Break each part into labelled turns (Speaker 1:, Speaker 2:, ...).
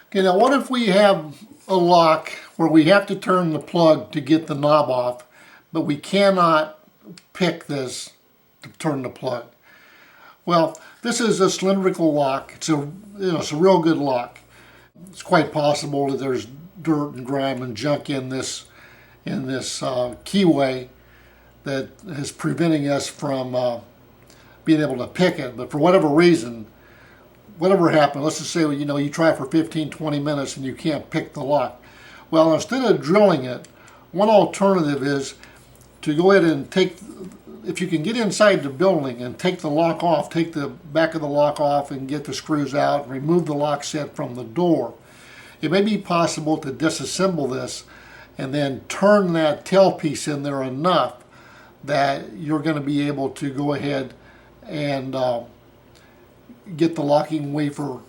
Speaker 1: Okay, now what if we have a lock where we have to turn the plug to get the knob off, but we cannot pick this to turn the plug? Well, this is a cylindrical lock. It's a real good lock. It's quite possible that there's dirt and grime and junk in this keyway that is preventing us from being able to pick it. But for whatever reason, whatever happened, let's just say you try for 15-20 minutes and you can't pick the lock. Well, instead of drilling it, one alternative is to go ahead and if you can get inside the building and take the lock off, take the back of the lock off and get the screws out and remove the lock set from the door, it may be possible to disassemble this and then turn that tailpiece in there enough that you're going to be able to go ahead and get the locking wafer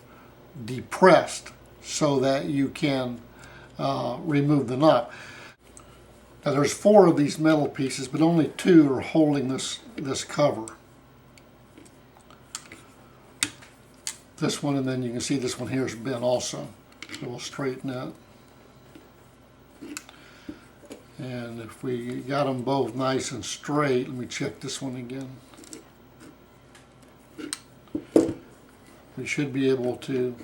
Speaker 1: depressed so that you can remove the knob. Now there's 4 of these metal pieces, but only 2 are holding this cover. This one, and then you can see this one here is bent also. So we'll straighten that. And if we got them both nice and straight, let me check this one again. We should be able to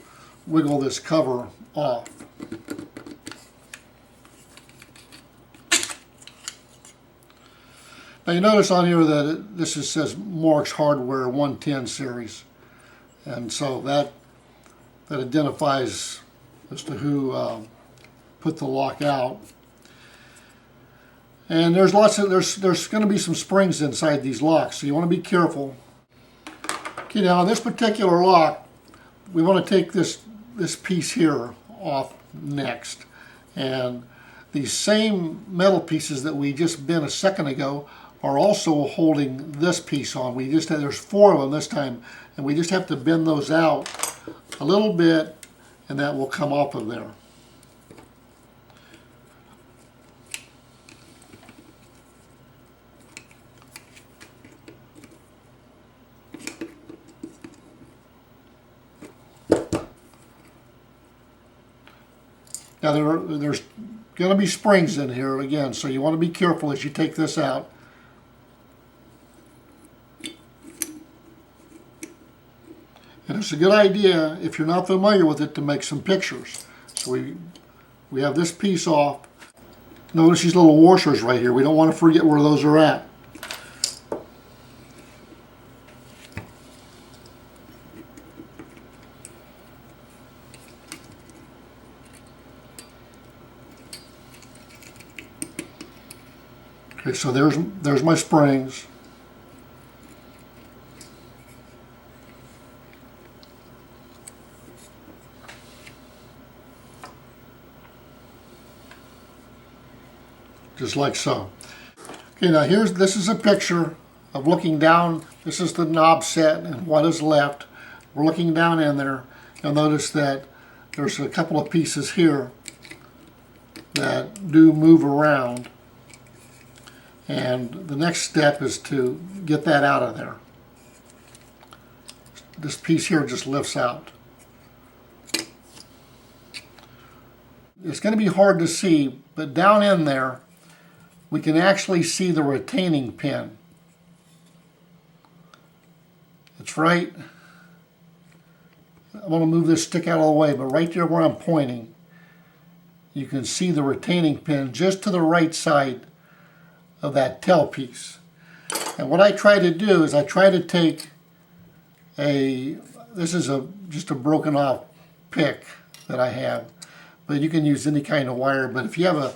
Speaker 1: wiggle this cover off. Now you notice on here that this says Morix Hardware 110 series, and so that identifies as to who put the lock out. And there's going to be some springs inside these locks, so you want to be careful. Okay, now on this particular lock, we want to take this piece here off next, and these same metal pieces that we just bent a second ago are also holding this piece on. There's 4 of them this time, and we just have to bend those out a little bit, and that will come off of there. Now there's going to be springs in here again, so you want to be careful as you take this out. And it's a good idea, if you're not familiar with it, to make some pictures. So we have this piece off. Notice these little washers right here. We don't want to forget where those are at. Okay, so there's my springs. Just like so. Okay, now this is a picture of looking down. This is the knob set and what is left. We're looking down in there. You'll notice that there's a couple of pieces here that do move around. And the next step is to get that out of there. This piece here just lifts out. It's going to be hard to see, but down in there we can actually see the retaining pin. It's right, I want to move this stick out of the way, but right there where I'm pointing, you can see the retaining pin just to the right side of that tailpiece. And what I try to do is I try to take this is just a broken off pick that I have, but you can use any kind of wire, but if you have a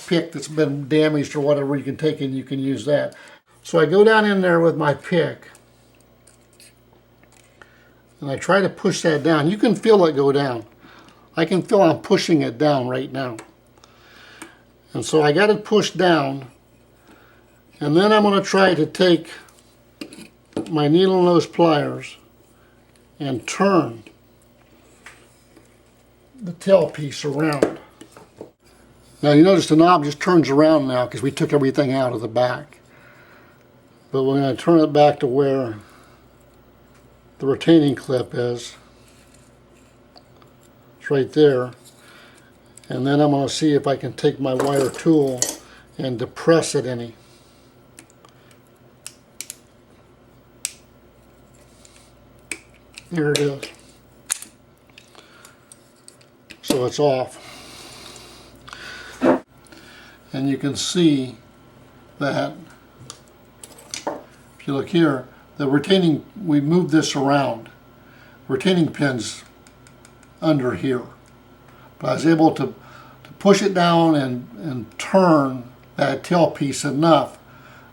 Speaker 1: pick that's been damaged or whatever, you can take and you can use that. So I go down in there with my pick and I try to push that down. You can feel it go down. I can feel I'm pushing it down right now. And so I got it pushed down, and then I'm going to try to take my needle nose pliers and turn the tailpiece around. Now you notice the knob just turns around now because we took everything out of the back. But we're going to turn it back to where the retaining clip is. It's right there. And then I'm going to see if I can take my wire tool and depress it any. There it is. So it's off. And you can see that, if you look here, the retaining, we moved this around. Retaining pin's under here. But I was able to push it down and turn that tailpiece enough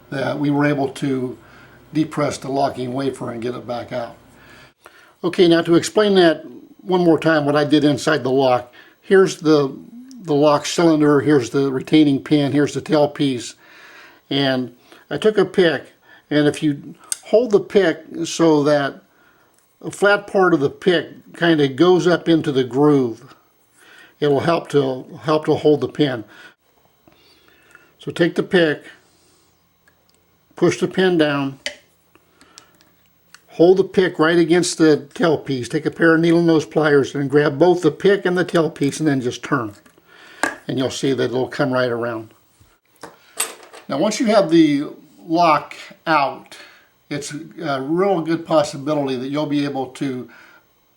Speaker 1: that we were able to depress the locking wafer and get it back out. Okay, now to explain that one more time, what I did inside the lock. Here's the lock cylinder, here's the retaining pin, here's the tailpiece. And I took a pick, and if you hold the pick so that a flat part of the pick kind of goes up into the groove, it'll help to hold the pin. So take the pick, push the pin down, hold the pick right against the tailpiece, take a pair of needle nose pliers and grab both the pick and the tailpiece and then just turn. And you'll see that it'll come right around. Now once you have the lock out, it's a real good possibility that you'll be able to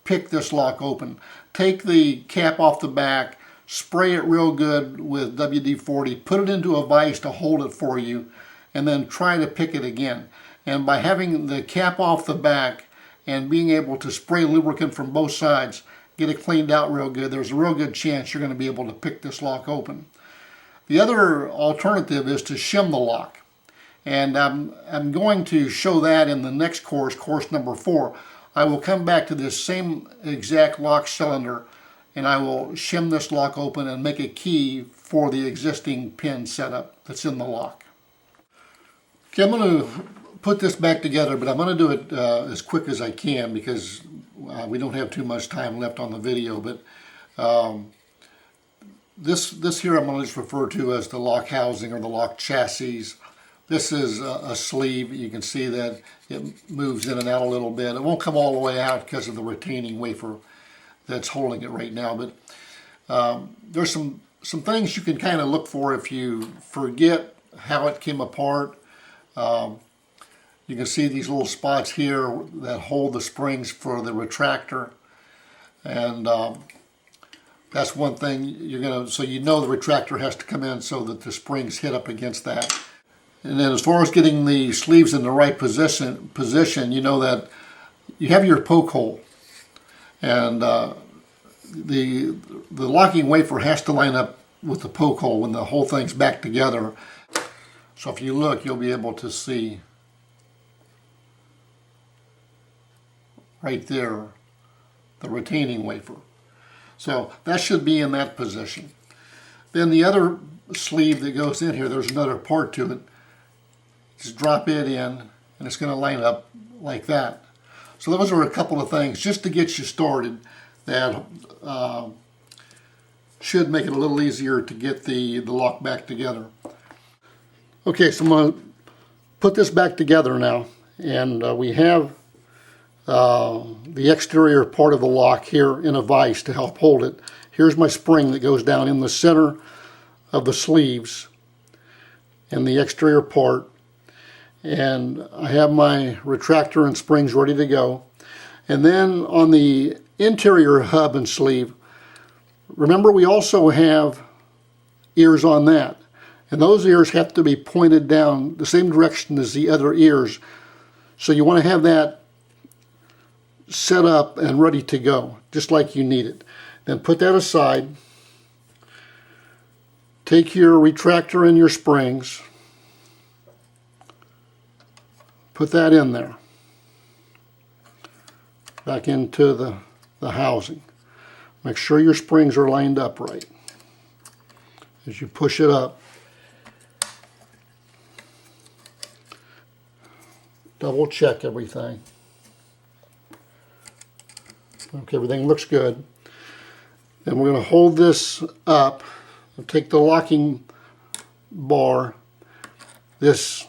Speaker 1: pick this lock open. Take the cap off the back, spray it real good with WD-40, put it into a vise to hold it for you, and then try to pick it again. And by having the cap off the back and being able to spray lubricant from both sides, get it cleaned out real good, there's a real good chance you're going to be able to pick this lock open. The other alternative is to shim the lock. And I'm going to show that in the next course, course number 4. I will come back to this same exact lock cylinder and I will shim this lock open and make a key for the existing pin setup that's in the lock. Okay, I'm going to put this back together, but I'm going to do it as quick as I can because we don't have too much time left on the video. But this here I'm going to just refer to as the lock housing or the lock chassis. This is a sleeve. You can see that it moves in and out a little bit. It won't come all the way out because of the retaining wafer that's holding it right now. But there's some things you can kind of look for if you forget how it came apart. You can see these little spots here that hold the springs for the retractor. And that's one thing you're going to, so you know the retractor has to come in so that the springs hit up against that. And then as far as getting the sleeves in the right position, you know that you have your poke hole. And the locking wafer has to line up with the poke hole when the whole thing's back together. So if you look, you'll be able to see right there the retaining wafer. So that should be in that position. Then the other sleeve that goes in here, there's another part to it. Just drop it in and it's going to line up like that. So those are a couple of things just to get you started that should make it a little easier to get the lock back together. Okay, so I'm going to put this back together now, and we have the exterior part of the lock here in a vise to help hold it. Here's my spring that goes down in the center of the sleeves and the exterior part. And I have my retractor and springs ready to go. And then on the interior hub and sleeve, remember we also have ears on that. And those ears have to be pointed down the same direction as the other ears. So you want to have that set up and ready to go, just like you need it. Then put that aside. Take your retractor and your springs. Put that in there. Back into the housing. Make sure your springs are lined up right as you push it up. Double check everything. Okay, everything looks good. Then we're going to hold this up and take the locking bar. This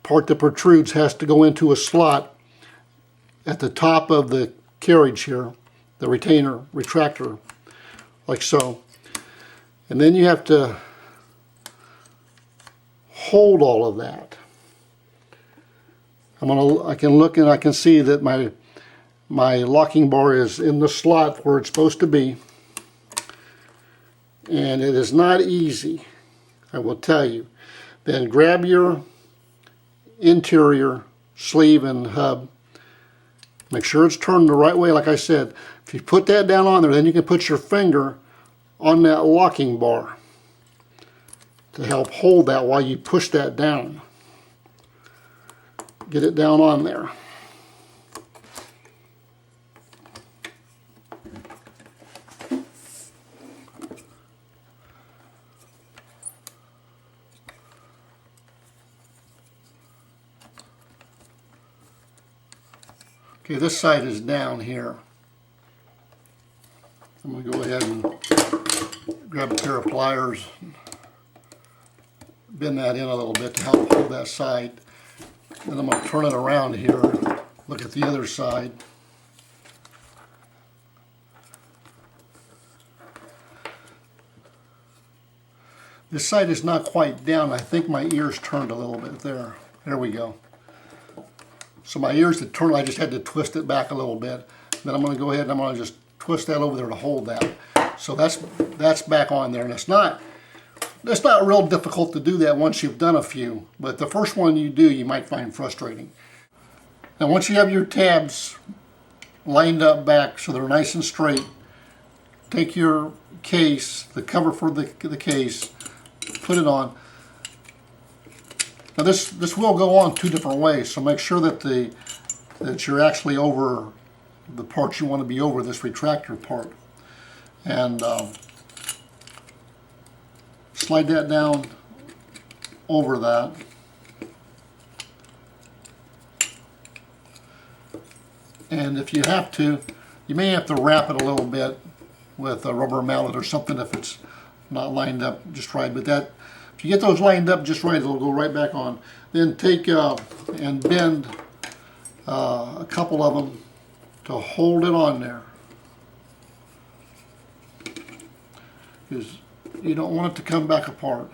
Speaker 1: part that protrudes has to go into a slot at the top of the carriage here, the retainer, retractor. like so. And then you have to hold all of that. I can look and I can see that my locking bar is in the slot where it's supposed to be. And it is not easy, I will tell you. Then grab your interior sleeve and hub. Make sure it's turned the right way, like I said. If you put that down on there, then you can put your finger on that locking bar to help hold that while you push that down. Get it down on there. Okay, this side is down here. I'm going to go ahead and grab a pair of pliers, bend that in a little bit to help hold that side. Then I'm going to turn it around here, look at the other side. This side is not quite down. I think my ears turned a little bit there. There we go. So my ears had turned, I just had to twist it back a little bit. Then I'm going to go ahead and I'm going to just twist that over there to hold that. So that's back on there. And it's not real difficult to do that once you've done a few. But the first one you do, you might find frustrating. Now once you have your tabs lined up back so they're nice and straight, take your case, the cover for the case, put it on. Now this will go on two different ways, so make sure that you're actually over the part you want to be over, this retractor part. And slide that down over that. And if you have to, you may have to wrap it a little bit with a rubber mallet or something if it's not lined up just right. But that, if you get those lined up just right, it'll go right back on. Then take and bend a couple of them to hold it on there, because you don't want it to come back apart.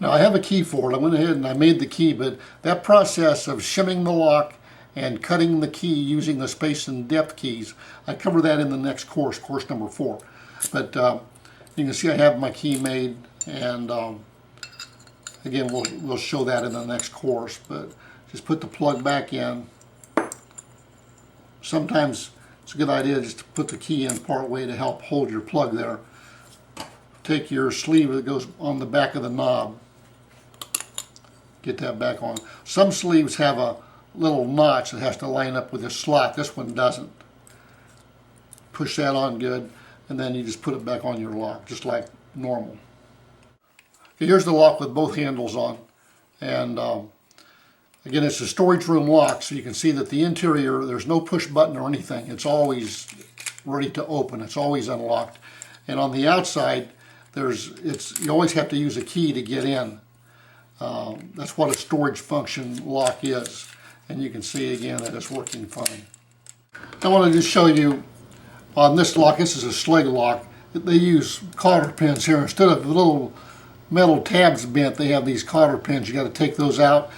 Speaker 1: Now I have a key for it. I went ahead and I made the key, but that process of shimming the lock and cutting the key using the space and depth keys, I cover that in the next course, course number 4. But you can see I have my key made, and again we'll show that in the next course. But just put the plug back in. Sometimes it's a good idea just to put the key in part way to help hold your plug there. Take your sleeve that goes on the back of the knob, get that back on. Some sleeves have a little notch that has to line up with this slot. This one doesn't. Push that on good, and then you just put it back on your lock, just like normal. Okay, here's the lock with both handles on. And again, it's a storage room lock, so you can see that the interior, there's no push button or anything. It's always ready to open. It's always unlocked. And on the outside, you always have to use a key to get in. That's what a storage function lock is. And you can see again that it's working fine. I want to just show you on this lock, this is a Schlage lock. They use cotter pins here. Instead of the little metal tabs bent, they have these cotter pins. You got to take those out.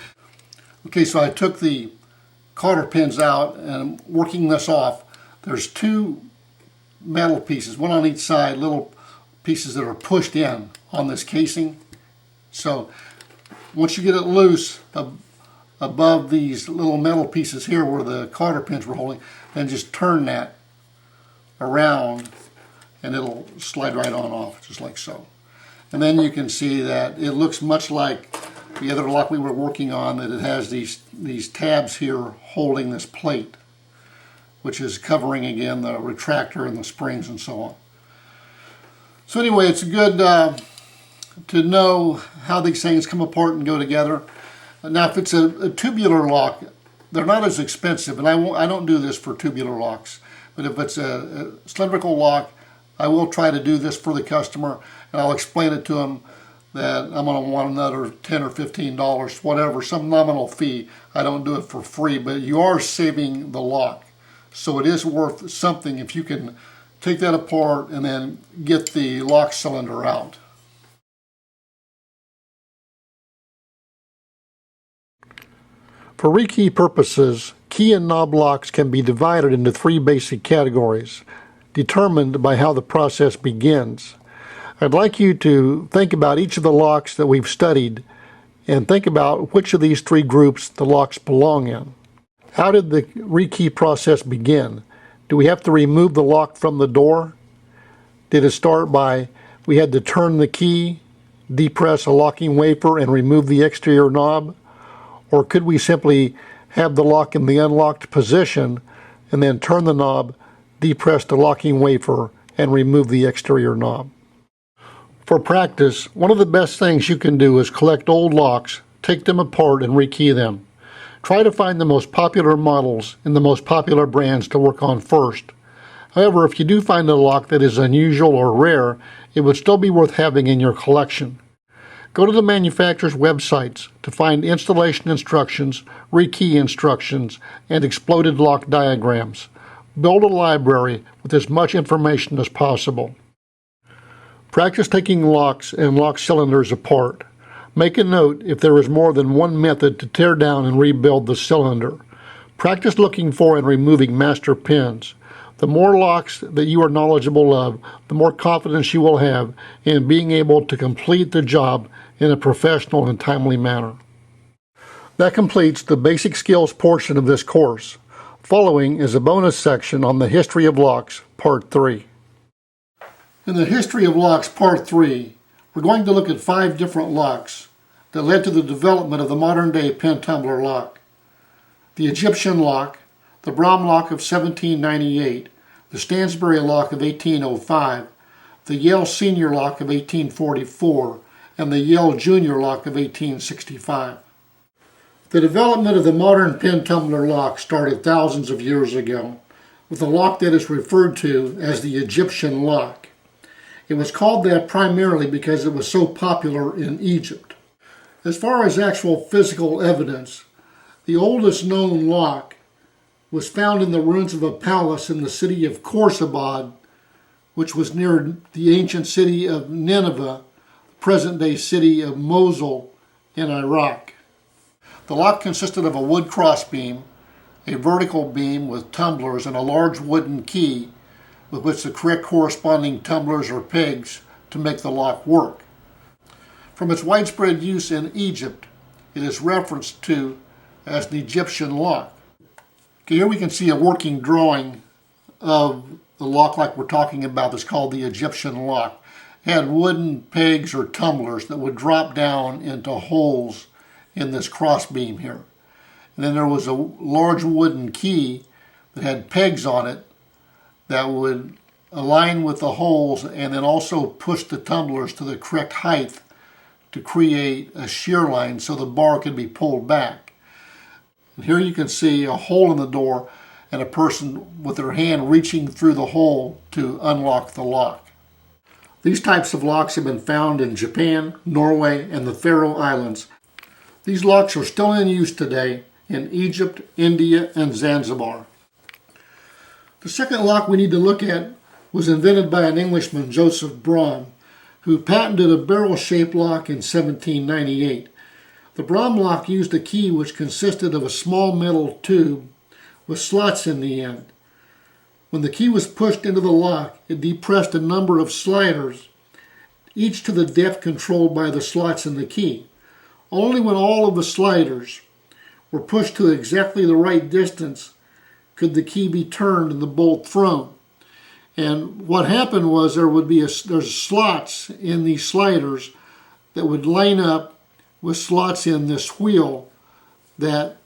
Speaker 1: Okay, so I took the cotter pins out and I'm working this off. There's 2 metal pieces, one on each side, little pieces that are pushed in on this casing. So once you get it loose above these little metal pieces here where the cotter pins were holding, then just turn that around and it'll slide right on off, just like so. And then you can see that it looks much like the other lock we were working on, that it has these tabs here holding this plate, which is covering again the retractor and the springs and so on. So anyway, it's good to know how these things come apart and go together. Now if it's a tubular lock, they're not as expensive, and I don't do this for tubular locks, but if it's a cylindrical lock, I will try to do this for the customer, and I'll explain it to them that I'm going to want another $10 or $15, whatever, some nominal fee. I don't do it for free, but you are saving the lock. So it is worth something if you can take that apart and then get the lock cylinder out. For rekey purposes, key and knob locks can be divided into three basic categories, determined by how the process begins. I'd like you to think about each of the locks that we've studied and think about which of these three groups the locks belong in. How did the rekey process begin? Do we have to remove the lock from the door? Did it start by we had to turn the key, depress a locking wafer, and remove the exterior knob? Or could we simply have the lock in the unlocked position and then turn the knob, depress the locking wafer, and remove the exterior knob? For practice, one of the best things you can do is collect old locks, take them apart, and rekey them. Try to find the most popular models and the most popular brands to work on first. However, if you do find a lock that is unusual or rare, it would still be worth having in your collection. Go to the manufacturer's websites to find installation instructions, rekey instructions, and exploded lock diagrams. Build a library with as much information as possible. Practice taking locks and lock cylinders apart. Make a note if there is more than one method to tear down and rebuild the cylinder. Practice looking for and removing master pins. The more locks that you are knowledgeable of, the more confidence you will have in being able to complete the job in a professional and timely manner. That completes the basic skills portion of this course. Following is a bonus section on the history of locks, Part 3. In the history of locks, Part 3, we're going to look at 5 different locks that led to the development of the modern-day pen tumbler lock. The Egyptian lock, the Brom lock of 1798, the Stansbury lock of 1805, the Yale Senior lock of 1844, and the Yale Junior lock of 1865. The development of the modern pen tumbler lock started thousands of years ago with a lock that is referred to as the Egyptian lock. It was called that primarily because it was so popular in Egypt. As far as actual physical evidence, the oldest known lock was found in the ruins of a palace in the city of Khorsabad, which was near the ancient city of Nineveh, present-day city of Mosul in Iraq. The lock consisted of a wood crossbeam, a vertical beam with tumblers, and a large wooden key with which the correct corresponding tumblers or pegs to make the lock work. From its widespread use in Egypt, it is referenced to as the Egyptian lock. Okay, here we can see a working drawing of the lock like we're talking about that's called the Egyptian lock. It had wooden pegs or tumblers that would drop down into holes in this crossbeam here. And then there was a large wooden key that had pegs on it that would align with the holes and then also push the tumblers to the correct height to create a shear line so the bar could be pulled back. And here you can see a hole in the door and a person with their hand reaching through the hole to unlock the lock. These types of locks have been found in Japan, Norway, and the Faroe Islands. These locks are still in use today in Egypt, India, and Zanzibar. The second lock we need to look at was invented by an Englishman, Joseph Brom, who patented a barrel-shaped lock in 1798. The Brom lock used a key which consisted of a small metal tube with slots in the end. When the key was pushed into the lock, it depressed a number of sliders, each to the depth controlled by the slots in the key. Only when all of the sliders were pushed to exactly the right distance could the key be turned and the bolt thrown. And what happened was there's slots in these sliders that would line up with slots in this wheel that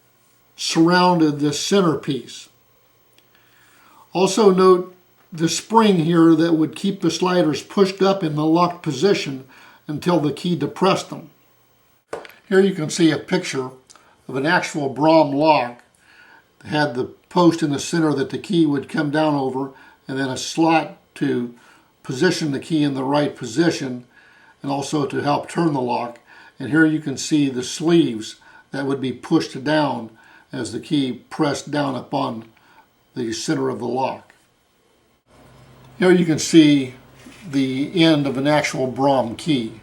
Speaker 1: surrounded this centerpiece. Also note the spring here that would keep the sliders pushed up in the locked position until the key depressed them. Here you can see a picture of an actual Brom lock that had the post in the center that the key would come down over, and then a slot to position the key in the right position and also to help turn the lock. And here you can see the sleeves that would be pushed down as the key pressed down upon the center of the lock. Here you can see the end of an actual Brom key.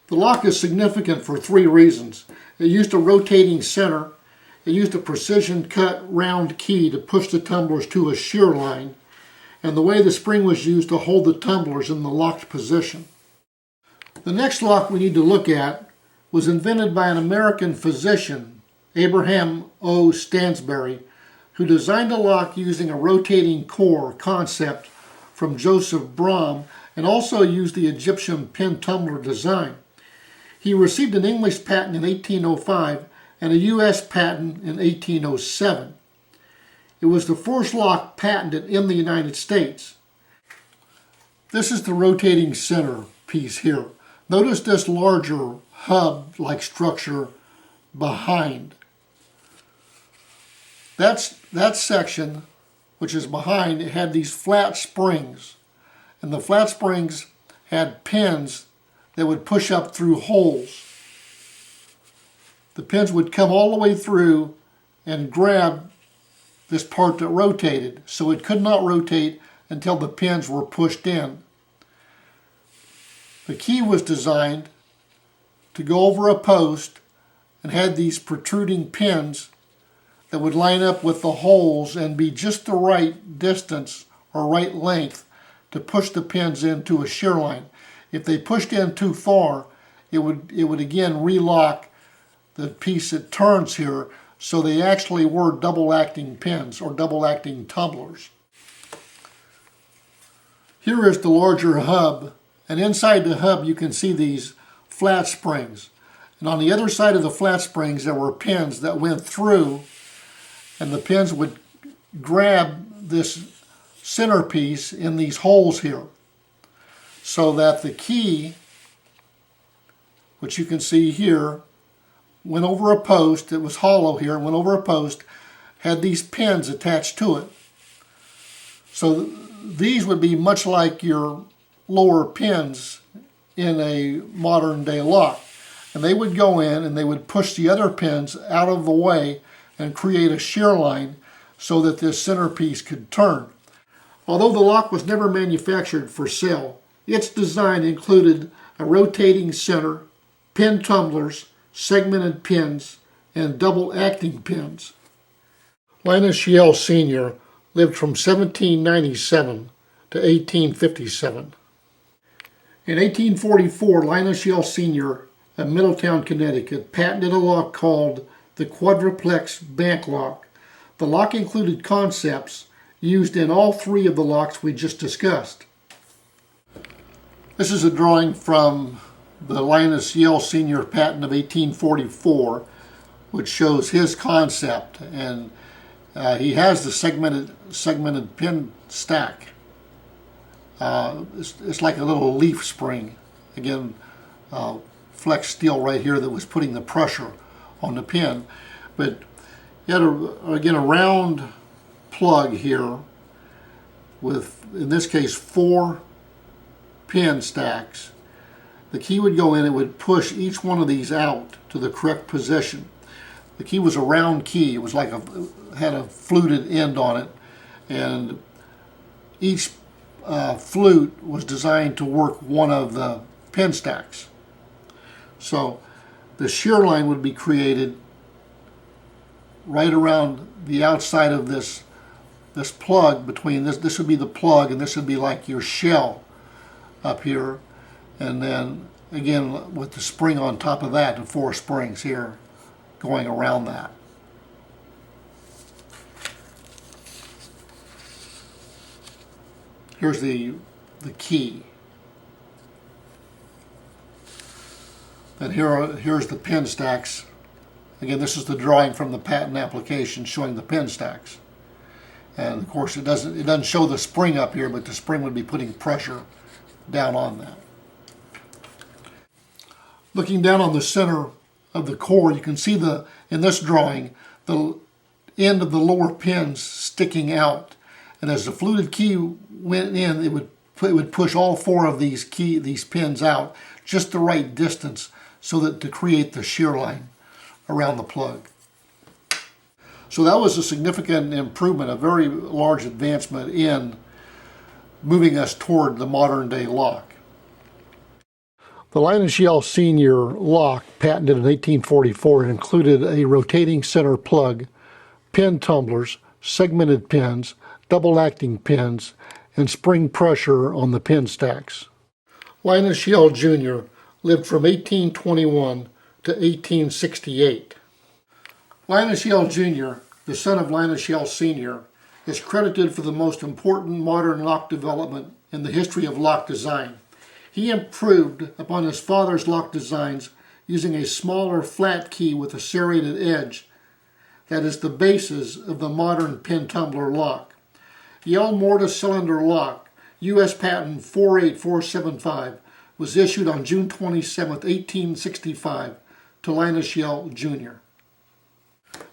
Speaker 1: The lock is significant for three reasons. It used a rotating center, it used a precision cut round key to push the tumblers to a shear line, and the way the spring was used to hold the tumblers in the locked position. The next lock we need to look at was invented by an American physician, Abraham O. Stansbury, who designed a lock using a rotating core concept from Joseph Brom and also used the Egyptian pin tumbler design. He received an English patent in 1805 and a U.S. patent in 1807. It was the first lock patented in the United States. This is the rotating center piece here. Notice this larger hub-like structure behind. That section, which is behind, it had these flat springs. And the flat springs had pins that would push up through holes. The pins would come all the way through and grab this part that rotated, so it could not rotate until the pins were pushed in. The key was designed to go over a post and had these protruding pins that would line up with the holes and be just the right distance or right length to push the pins into a shear line. If they pushed in too far, it would again relock the piece that turns here, so they actually were double-acting pins or double-acting tumblers. Here is the larger hub, and inside the hub you can see these flat springs. And on the other side of the flat springs there were pins that went through, and the pins would grab this centerpiece in these holes here, so that the key, which you can see here, went over a post. It was hollow here, went over a post, had these pins attached to it. So these would be much like your lower pins in a modern day lock. And they would go in and they would push the other pins out of the way and create a shear line so that this centerpiece could turn. Although the lock was never manufactured for sale, its design included a rotating center, pin tumblers, segmented pins, and double-acting pins. Linus Yale Sr. lived from 1797 to 1857. In 1844, Linus Yale Sr. of Middletown, Connecticut, patented a lock called the quadruplex bank lock. The lock included concepts used in all three of the locks we just discussed. This is a drawing from the Linus Yale Sr. patent of 1844, which shows his concept, and he has the segmented pin stack. It's like a little leaf spring, again, flex steel right here that was putting the pressure on the pin. But you had a round plug here with, in this case, 4 pin stacks. The key would go in, it would push each one of these out to the correct position. The key was a round key. It was like had a fluted end on it, and each flute was designed to work one of the pin stacks. So the shear line would be created right around the outside of this plug. Between this would be the plug, and this would be like your shell up here. And then again with the spring on top of that, the 4 springs here going around that. Here's the key. And here's the pin stacks. Again, this is the drawing from the patent application showing the pin stacks. And of course it doesn't show the spring up here, but the spring would be putting pressure down on that. Looking down on the center of the core, you can see in this drawing the end of the lower pins sticking out, and as the fluted key went in, it would push all 4 of these pins out just the right distance so that to create the shear line around the plug. So that was a significant improvement, a very large advancement in moving us toward the modern day lock. The Linus Senior lock, patented in 1844, included a rotating center plug, pin tumblers, segmented pins, double-acting pins, and spring pressure on the pin stacks. Linus Jr. lived from 1821 to 1868. Linus Jr., the son of Linus Sr., is credited for the most important modern lock development in the history of lock design. He improved upon his father's lock designs using a smaller flat key with a serrated edge that is the basis of the modern pin tumbler lock. Yale mortise cylinder lock, U.S. patent 48475, was issued on June 27, 1865 to Linus Jr.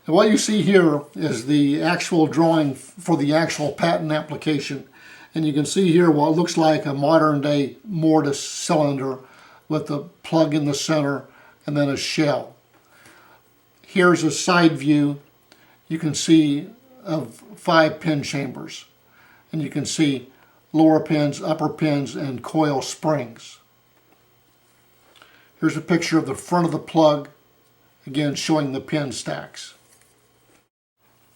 Speaker 1: And what you see here is the actual drawing for the actual patent application. And you can see here what looks like a modern day mortise cylinder with a plug in the center and then a shell. Here's a side view you can see of 5 pin chambers. And you can see lower pins, upper pins, and coil springs. Here's a picture of the front of the plug, again showing the pin stacks.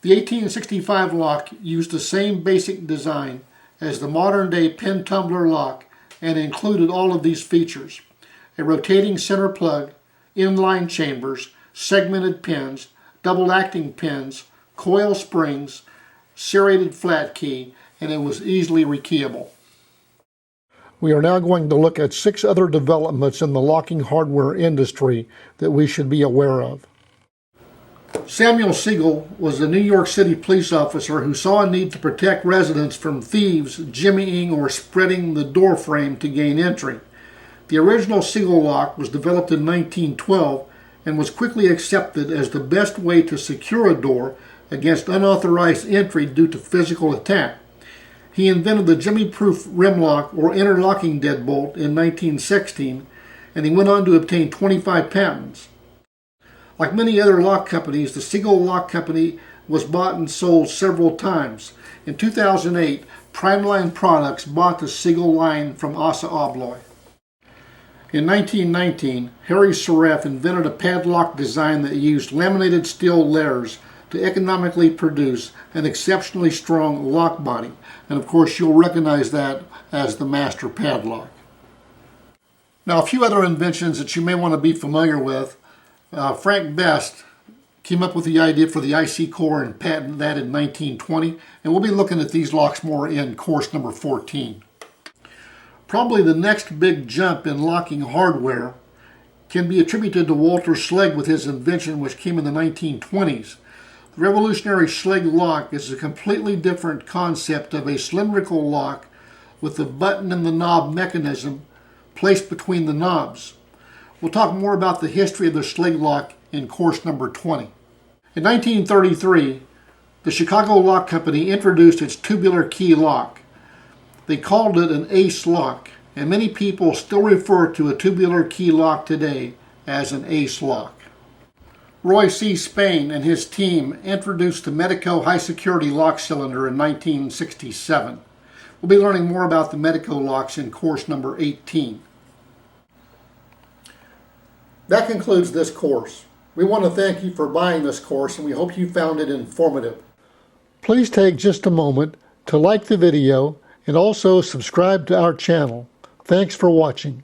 Speaker 1: The 1865 lock used the same basic design as the modern day pin tumbler lock and included all of these features: a rotating center plug, inline chambers, segmented pins, double acting pins, coil springs, serrated flat key, and it was easily rekeyable. We are now going to look at 6 other developments in the locking hardware industry that we should be aware of. Samuel Siegel was a New York City police officer who saw a need to protect residents from thieves jimmying or spreading the door frame to gain entry. The original Siegel lock was developed in 1912 and was quickly accepted as the best way to secure a door against unauthorized entry due to physical attack. He invented the jimmy-proof rim lock or interlocking deadbolt in 1916, and he went on to obtain 25 patents. Like many other lock companies, the Siegel Lock Company was bought and sold several times. In 2008, Primeline Products bought the Siegel line from Assa Abloy. In 1919, Harry Saref invented a padlock design that used laminated steel layers to economically produce an exceptionally strong lock body. And of course, you'll recognize that as the master padlock. Now, a few other inventions that you may want to be familiar with. Frank Best came up with the idea for the IC core and patented that in 1920. And we'll be looking at these locks more in course number 14. Probably the next big jump in locking hardware can be attributed to Walter Schlegel with his invention, which came in the 1920s. The revolutionary Schlegel lock is a completely different concept of a cylindrical lock with the button and the knob mechanism placed between the knobs. We'll talk more about the history of the Schlegel lock in course number 20. In 1933, the Chicago Lock Company introduced its tubular key lock. They called it an ace lock, and many people still refer to a tubular key lock today as an ace lock. Roy C. Spain and his team introduced the Medico high-security lock cylinder in 1967. We'll be learning more about the Medico locks in course number 18. That concludes this course. We want to thank you for buying this course, and we hope you found it informative. Please take just a moment to like the video and also subscribe to our channel. Thanks for watching.